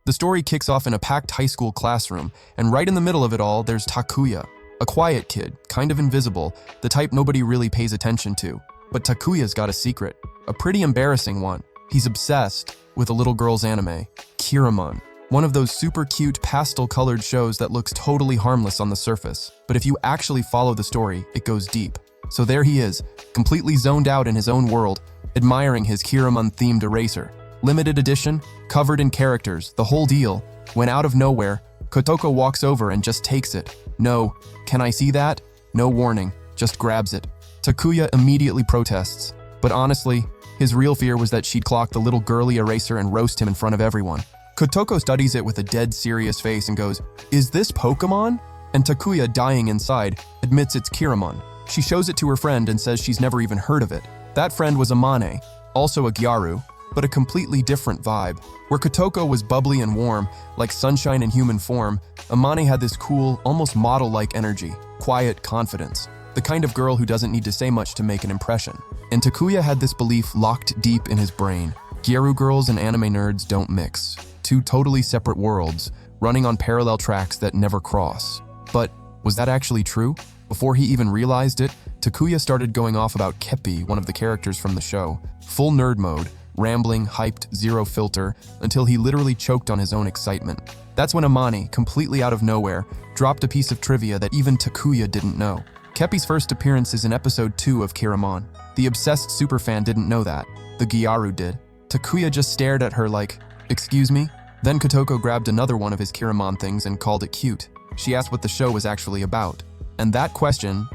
The story kicks off in a packed high school classroom, and right in the middle of it all, there's Takuya, a quiet kid, kind of invisible, the type nobody really pays attention to. But Takuya's got a secret, a pretty embarrassing one. He's obsessed with a little girl's anime, Kiramon, one of those super cute pastel-colored shows that looks totally harmless on the surface. But if you actually follow the story, it goes deep. So there he is, completely zoned out in his own world, admiring his Kiramon-themed eraser. Limited edition, covered in characters, the whole deal, when out of nowhere, Kotoko walks over and just takes it. No, can I see that? No warning, just grabs it. Takuya immediately protests, but honestly, his real fear was that she'd clock the little girly eraser and roast him in front of everyone. Kotoko studies it with a dead serious face and goes, "Is this Pokemon?" And Takuya, dying inside, admits it's Kiramon. She shows it to her friend and says she's never even heard of it. That friend was Amane, also a Gyaru, but a completely different vibe. Where Kotoko was bubbly and warm, like sunshine in human form, Amane had this cool, almost model-like energy, quiet confidence, the kind of girl who doesn't need to say much to make an impression. And Takuya had this belief locked deep in his brain. Gyaru girls and anime nerds don't mix. Two totally separate worlds, running on parallel tracks that never cross. But was that actually true? Before he even realized it, Takuya started going off about Keppi, one of the characters from the show. Full nerd mode, rambling, hyped, zero filter, until he literally choked on his own excitement. That's when Amane, completely out of nowhere, dropped a piece of trivia that even Takuya didn't know. Keppi's first appearance is in episode 2 of Kiramon. The obsessed superfan didn't know that. The Gyaru did. Takuya just stared at her like, "Excuse me?" Then Kotoko grabbed another one of his Kiramon things and called it cute. She asked what the show was actually about. And that question,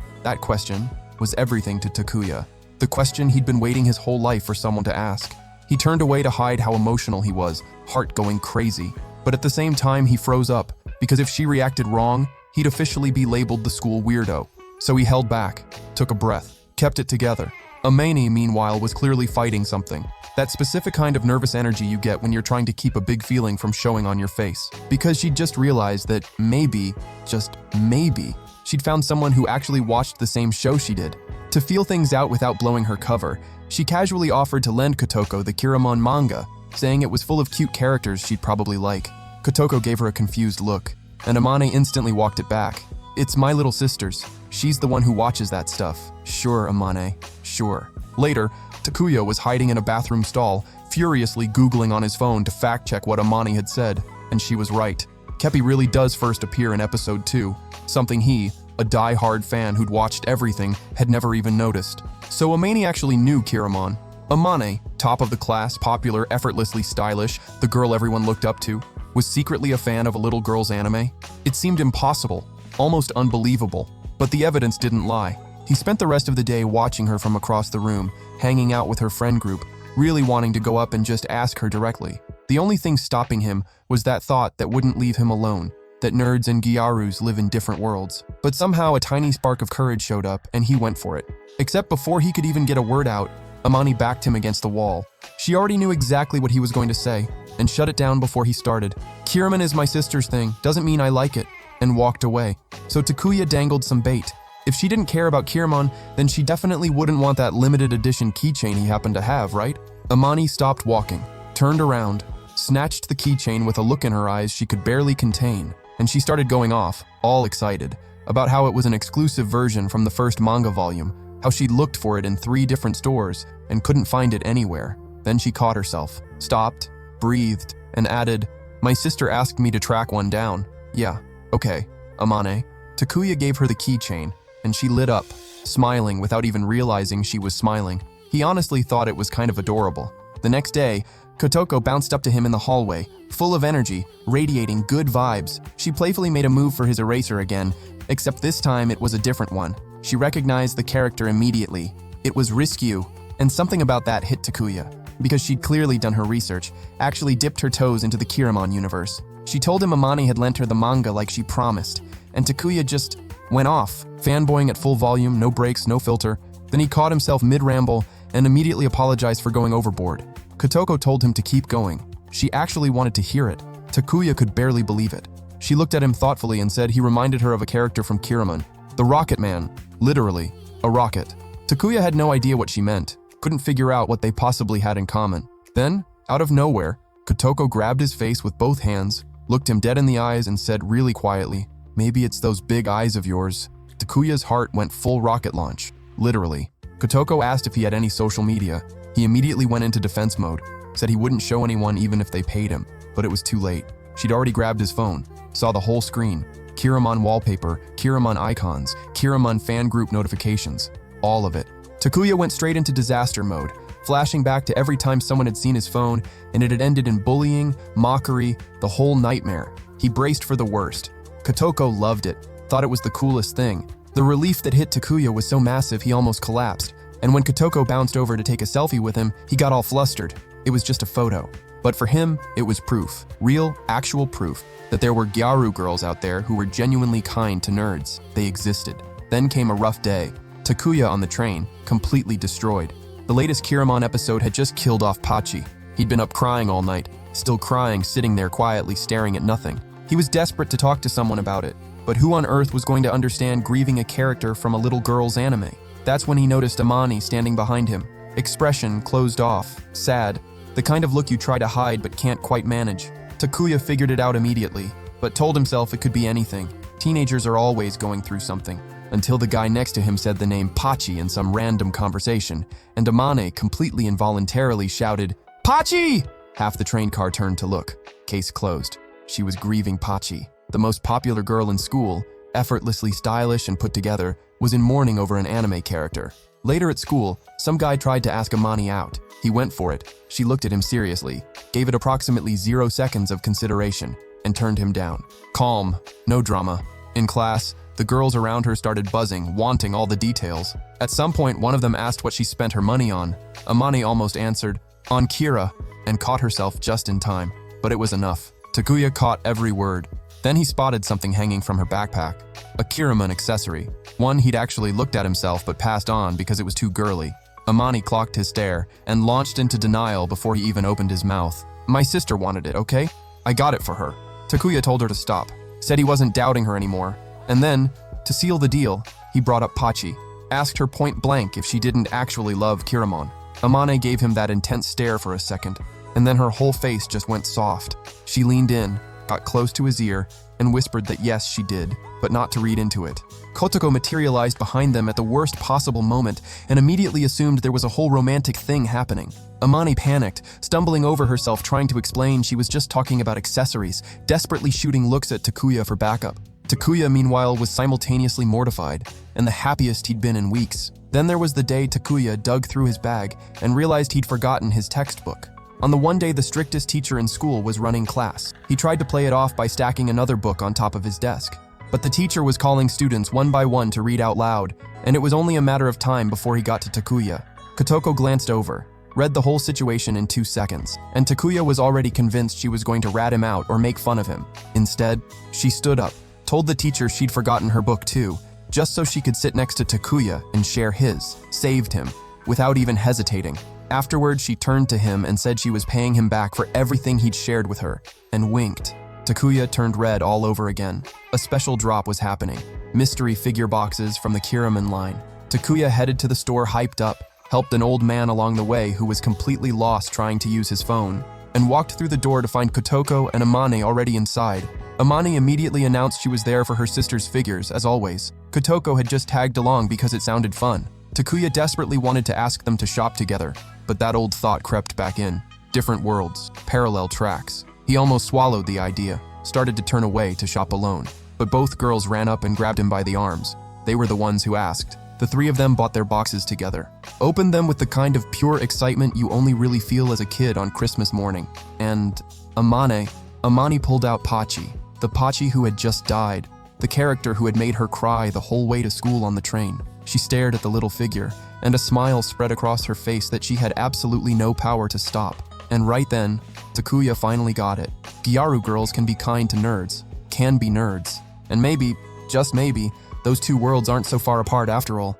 was everything to Takuya. The question he'd been waiting his whole life for someone to ask. He turned away to hide how emotional he was, heart going crazy. But at the same time, he froze up, because if she reacted wrong, he'd officially be labeled the school weirdo. So he held back, took a breath, kept it together. Amane, meanwhile, was clearly fighting something. That specific kind of nervous energy you get when you're trying to keep a big feeling from showing on your face. Because she'd just realized that maybe, just maybe, she'd found someone who actually watched the same show she did. To feel things out without blowing her cover, she casually offered to lend Kotoko the Kiramon manga, saying it was full of cute characters she'd probably like. Kotoko gave her a confused look, and Amane instantly walked it back. "It's my little sister's. She's the one who watches that stuff." "Sure, Amane, sure." Later, Takuya was hiding in a bathroom stall, furiously Googling on his phone to fact-check what Amane had said, and she was right. Keppi really does first appear in episode 2, something he, a die-hard fan who'd watched everything, had never even noticed. So Amane actually knew Kiramon. Amane, top of the class, popular, effortlessly stylish, the girl everyone looked up to, was secretly a fan of a little girl's anime? It seemed impossible, almost unbelievable, but the evidence didn't lie. He spent the rest of the day watching her from across the room, hanging out with her friend group, really wanting to go up and just ask her directly. The only thing stopping him was that thought that wouldn't leave him alone, that nerds and Gyarus live in different worlds. But somehow a tiny spark of courage showed up, and he went for it. Except before he could even get a word out, Amane backed him against the wall. She already knew exactly what he was going to say, and shut it down before he started. "Kiramon is my sister's thing, doesn't mean I like it," and walked away. So Takuya dangled some bait. If she didn't care about Kiramon, then she definitely wouldn't want that limited edition keychain he happened to have, right? Amane stopped walking, turned around, snatched the keychain with a look in her eyes she could barely contain, and she started going off, all excited, about how it was an exclusive version from the first manga volume, how she'd looked for it in 3 different stores and couldn't find it anywhere. Then she caught herself, stopped, breathed, and added, "My sister asked me to track one down." "Yeah, okay, Amane." Takuya gave her the keychain, and she lit up, smiling without even realizing she was smiling. He honestly thought it was kind of adorable. The next day, Kotoko bounced up to him in the hallway, full of energy, radiating good vibes. She playfully made a move for his eraser again, except this time it was a different one. She recognized the character immediately. It was Riskyu, and something about that hit Takuya, because she'd clearly done her research, actually dipped her toes into the Kiramon universe. She told him Amane had lent her the manga like she promised, and Takuya just went off, fanboying at full volume, no breaks, no filter. Then he caught himself mid-ramble and immediately apologized for going overboard. Kotoko told him to keep going. She actually wanted to hear it. Takuya could barely believe it. She looked at him thoughtfully and said he reminded her of a character from Kiramon. The Rocket Man. Literally, a rocket. Takuya had no idea what she meant, couldn't figure out what they possibly had in common. Then, out of nowhere, Kotoko grabbed his face with both hands, looked him dead in the eyes and said really quietly, "Maybe it's those big eyes of yours." Takuya's heart went full rocket launch, literally. Kotoko asked if he had any social media. He immediately went into defense mode, said he wouldn't show anyone even if they paid him, but it was too late. She'd already grabbed his phone, saw the whole screen, Kiramon wallpaper, Kiramon icons, Kiramon fan group notifications, all of it. Takuya went straight into disaster mode, flashing back to every time someone had seen his phone, and it had ended in bullying, mockery, the whole nightmare. He braced for the worst. Kotoko loved it, thought it was the coolest thing. The relief that hit Takuya was so massive he almost collapsed, and when Kotoko bounced over to take a selfie with him, he got all flustered. It was just a photo. But for him, it was proof, real, actual proof, that there were Gyaru girls out there who were genuinely kind to nerds. They existed. Then came a rough day. Takuya on the train, completely destroyed. The latest Kiramon episode had just killed off Pachi. He'd been up crying all night, still crying, sitting there quietly staring at nothing. He was desperate to talk to someone about it, but who on earth was going to understand grieving a character from a little girl's anime? That's when he noticed Amani standing behind him. Expression closed off, sad, the kind of look you try to hide but can't quite manage. Takuya figured it out immediately, but told himself it could be anything. Teenagers are always going through something. Until the guy next to him said the name Pachi in some random conversation, and Amane completely involuntarily shouted, "Pachi!" Half the train car turned to look. Case closed. She was grieving Pachi. The most popular girl in school, effortlessly stylish and put together, was in mourning over an anime character. Later at school, some guy tried to ask Amani out. He went for it. She looked at him seriously, gave it approximately 0 seconds of consideration, and turned him down. Calm, no drama. In class, the girls around her started buzzing, wanting all the details. At some point, one of them asked what she spent her money on. Amani almost answered, "On Kira," and caught herself just in time. But it was enough. Takuya caught every word. Then he spotted something hanging from her backpack. A Kiramon accessory. One he'd actually looked at himself but passed on because it was too girly. Amani clocked his stare and launched into denial before he even opened his mouth. "My sister wanted it, okay? I got it for her." Takuya told her to stop, said he wasn't doubting her anymore. And then, to seal the deal, he brought up Pachi, asked her point blank if she didn't actually love Kiramon. Amane gave him that intense stare for a second, and then her whole face just went soft. She leaned in, got close to his ear, and whispered that yes, she did, but not to read into it. Kotoko materialized behind them at the worst possible moment and immediately assumed there was a whole romantic thing happening. Amani panicked, stumbling over herself trying to explain she was just talking about accessories, desperately shooting looks at Takuya for backup. Takuya, meanwhile, was simultaneously mortified, and the happiest he'd been in weeks. Then there was the day Takuya dug through his bag and realized he'd forgotten his textbook. On the one day the strictest teacher in school was running class, he tried to play it off by stacking another book on top of his desk. But the teacher was calling students one by one to read out loud, and it was only a matter of time before he got to Takuya. Kotoko glanced over, read the whole situation in 2 seconds, and Takuya was already convinced she was going to rat him out or make fun of him. Instead, she stood up, told the teacher she'd forgotten her book too, just so she could sit next to Takuya and share his, saved him, without even hesitating. Afterwards, she turned to him and said she was paying him back for everything he'd shared with her, and winked. Takuya turned red all over again. A special drop was happening. Mystery figure boxes from the Kiramon line. Takuya headed to the store hyped up, helped an old man along the way who was completely lost trying to use his phone, and walked through the door to find Kotoko and Amane already inside. Amani immediately announced she was there for her sister's figures, as always. Kotoko had just tagged along because it sounded fun. Takuya desperately wanted to ask them to shop together, but that old thought crept back in. Different worlds, parallel tracks. He almost swallowed the idea, started to turn away to shop alone. But both girls ran up and grabbed him by the arms. They were the ones who asked. The three of them bought their boxes together, opened them with the kind of pure excitement you only really feel as a kid on Christmas morning. And Amani pulled out Pachi, the Pachi who had just died, the character who had made her cry the whole way to school on the train. She stared at the little figure, and a smile spread across her face that she had absolutely no power to stop. And right then, Takuya finally got it. Gyaru girls can be kind to nerds, can be nerds. And maybe, just maybe, those two worlds aren't so far apart after all.